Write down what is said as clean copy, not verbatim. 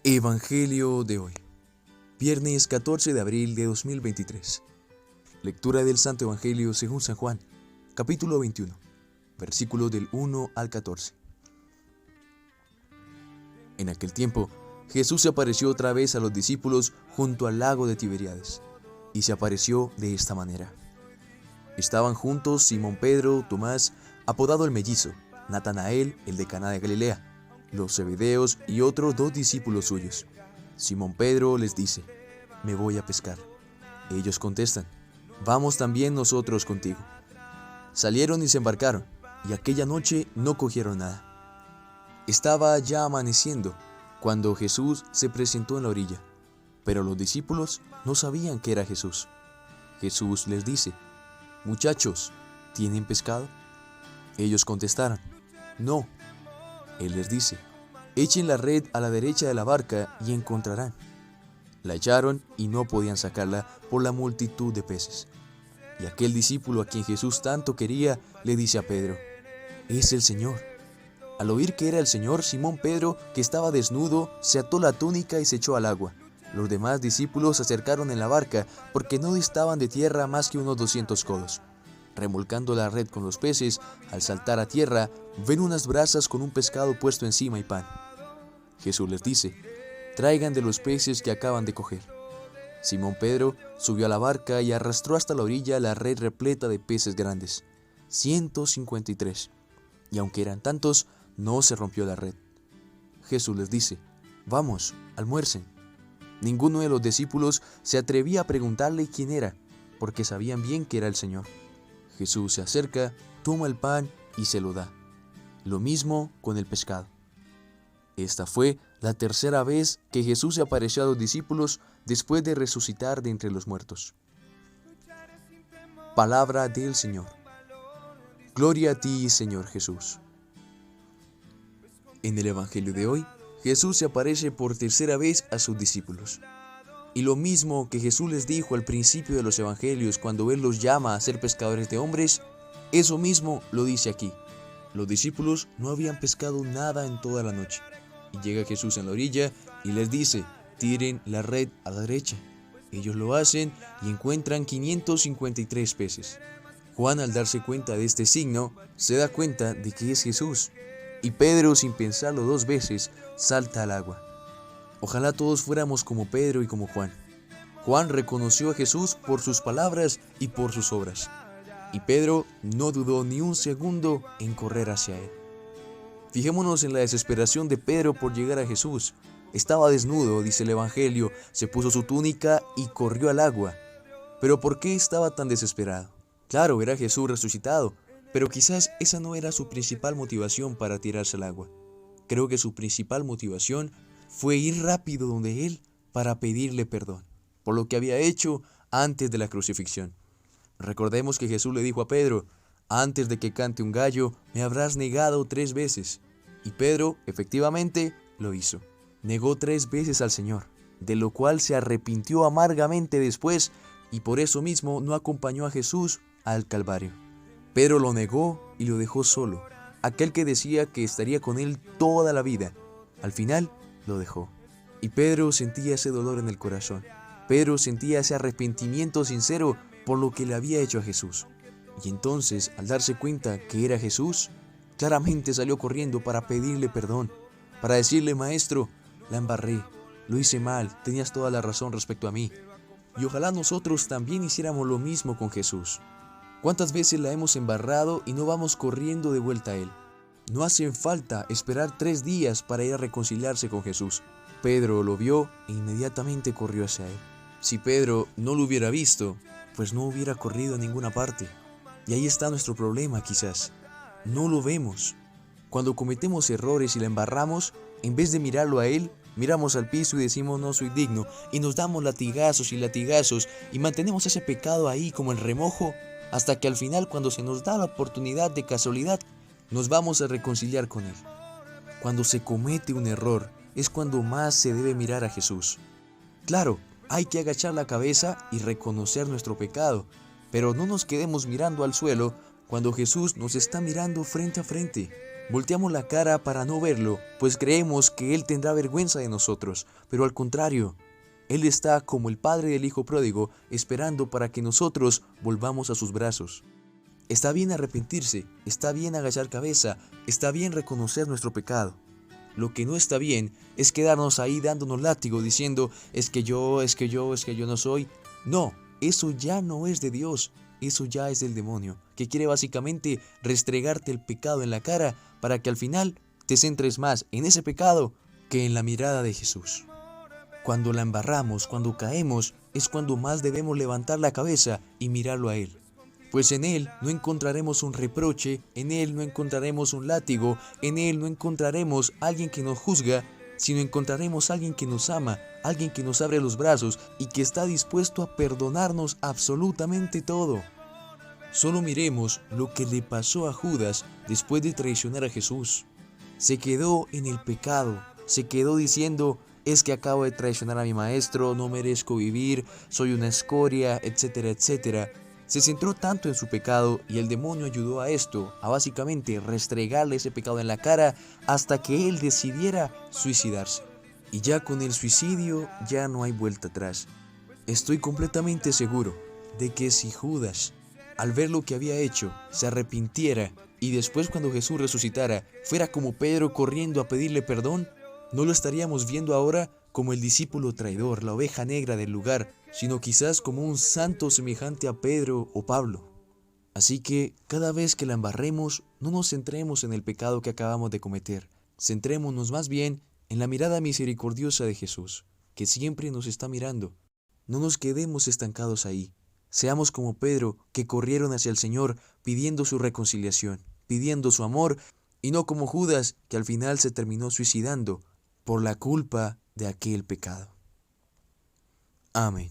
Evangelio de hoy, viernes 14 de abril de 2023. Lectura del Santo Evangelio según San Juan, capítulo 21, versículos del 1 al 14. En aquel tiempo, Jesús se apareció otra vez a los discípulos junto al lago de Tiberíades, y se apareció de esta manera. Estaban juntos Simón Pedro, Tomás, apodado el Mellizo, Natanael, el de Caná de Galilea, los Zebedeos y otros 2 discípulos suyos. Simón Pedro les dice: «Me voy a pescar». Ellos contestan: «Vamos también nosotros contigo». Salieron y se embarcaron, y aquella noche no cogieron nada. Estaba ya amaneciendo cuando Jesús se presentó en la orilla, pero los discípulos no sabían que era Jesús. Jesús les dice: «Muchachos, ¿tienen pescado?». Ellos contestaron: «No». Él les dice: «Echen la red a la derecha de la barca y encontrarán». La echaron y no podían sacarla por la multitud de peces. Y aquel discípulo a quien Jesús tanto quería le dice a Pedro: «Es el Señor». Al oír que era el Señor, Simón Pedro, que estaba desnudo, se ató la túnica y se echó al agua. Los demás discípulos se acercaron en la barca porque no distaban de tierra más que unos 200 codos. Remolcando la red con los peces, al saltar a tierra, ven unas brasas con un pescado puesto encima y pan. Jesús les dice: «Traigan de los peces que acaban de coger». Simón Pedro subió a la barca y arrastró hasta la orilla la red repleta de peces grandes, 153, y aunque eran tantos, no se rompió la red. Jesús les dice: «Vamos, almuercen». Ninguno de los discípulos se atrevía a preguntarle quién era, porque sabían bien que era el Señor. Jesús se acerca, toma el pan y se lo da. Lo mismo con el pescado. Esta fue la tercera vez que Jesús se apareció a los discípulos después de resucitar de entre los muertos. Palabra del Señor. Gloria a ti, Señor Jesús. En el Evangelio de hoy, Jesús se aparece por tercera vez a sus discípulos. Y lo mismo que Jesús les dijo al principio de los Evangelios cuando Él los llama a ser pescadores de hombres, eso mismo lo dice aquí. Los discípulos no habían pescado nada en toda la noche. Y llega Jesús en la orilla y les dice: «Tiren la red a la derecha». Ellos lo hacen y encuentran 553 peces. Juan, al darse cuenta de este signo, se da cuenta de que es Jesús. Y Pedro, sin pensarlo 2 veces, salta al agua. Ojalá todos fuéramos como Pedro y como Juan. Juan reconoció a Jesús por sus palabras y por sus obras. Y Pedro no dudó ni un segundo en correr hacia él. Fijémonos en la desesperación de Pedro por llegar a Jesús. Estaba desnudo, dice el Evangelio, se puso su túnica y corrió al agua. ¿Pero por qué estaba tan desesperado? Claro, era Jesús resucitado, pero quizás esa no era su principal motivación para tirarse al agua. Creo que su principal motivación fue ir rápido donde Él para pedirle perdón por lo que había hecho antes de la crucifixión. Recordemos que Jesús le dijo a Pedro: «Antes de que cante un gallo, me habrás negado 3 veces». Y Pedro, efectivamente, lo hizo. Negó 3 veces al Señor, de lo cual se arrepintió amargamente después, y por eso mismo no acompañó a Jesús al Calvario. Pedro lo negó y lo dejó solo, aquel que decía que estaría con él toda la vida. Al final, lo dejó. Y Pedro sentía ese dolor en el corazón. Pedro sentía ese arrepentimiento sincero por lo que le había hecho a Jesús. Y entonces, al darse cuenta que era Jesús, claramente salió corriendo para pedirle perdón, para decirle: «Maestro, la embarré, lo hice mal, tenías toda la razón respecto a mí». Y ojalá nosotros también hiciéramos lo mismo con Jesús. ¿Cuántas veces la hemos embarrado y no vamos corriendo de vuelta a Él? No hace falta esperar 3 días para ir a reconciliarse con Jesús. Pedro lo vio e inmediatamente corrió hacia Él. Si Pedro no lo hubiera visto, pues no hubiera corrido a ninguna parte. Y ahí está nuestro problema quizás. No lo vemos. Cuando cometemos errores y la embarramos, en vez de mirarlo a Él, miramos al piso y decimos: «No soy digno», y nos damos latigazos y mantenemos ese pecado ahí como en remojo, hasta que al final, cuando se nos da la oportunidad de casualidad, nos vamos a reconciliar con Él. Cuando se comete un error, es cuando más se debe mirar a Jesús. Claro, hay que agachar la cabeza y reconocer nuestro pecado, pero no nos quedemos mirando al suelo cuando Jesús nos está mirando frente a frente. Volteamos la cara para no verlo, pues creemos que Él tendrá vergüenza de nosotros, pero al contrario, Él está como el padre del hijo pródigo, esperando para que nosotros volvamos a sus brazos. Está bien arrepentirse, está bien agachar cabeza, está bien reconocer nuestro pecado. Lo que no está bien es quedarnos ahí dándonos látigo diciendo, es que yo no soy. No, eso ya no es de Dios, eso ya es del demonio, que quiere básicamente restregarte el pecado en la cara para que al final te centres más en ese pecado que en la mirada de Jesús. Cuando la embarramos, cuando caemos, es cuando más debemos levantar la cabeza y mirarlo a Él. Pues en Él no encontraremos un reproche, en Él no encontraremos un látigo, en Él no encontraremos alguien que nos juzga, sino encontraremos alguien que nos ama, alguien que nos abre los brazos y que está dispuesto a perdonarnos absolutamente todo. Solo miremos lo que le pasó a Judas después de traicionar a Jesús. Se quedó en el pecado, se quedó diciendo, es que acabo de traicionar a mi maestro, no merezco vivir, soy una escoria, etcétera, etcétera. Se centró tanto en su pecado y el demonio ayudó a esto, a básicamente restregarle ese pecado en la cara hasta que él decidiera suicidarse. Y ya con el suicidio ya no hay vuelta atrás. Estoy completamente seguro de que si Judas, al ver lo que había hecho, se arrepintiera y después cuando Jesús resucitara, fuera como Pedro corriendo a pedirle perdón, no lo estaríamos viendo ahora como el discípulo traidor, la oveja negra del lugar, sino quizás como un santo semejante a Pedro o Pablo. Así que cada vez que la embarremos, no nos centremos en el pecado que acabamos de cometer, centrémonos más bien en la mirada misericordiosa de Jesús, que siempre nos está mirando. No nos quedemos estancados ahí. Seamos como Pedro, que corrieron hacia el Señor pidiendo su reconciliación, pidiendo su amor, y no como Judas, que al final se terminó suicidando por la culpa de aquel pecado. Amén.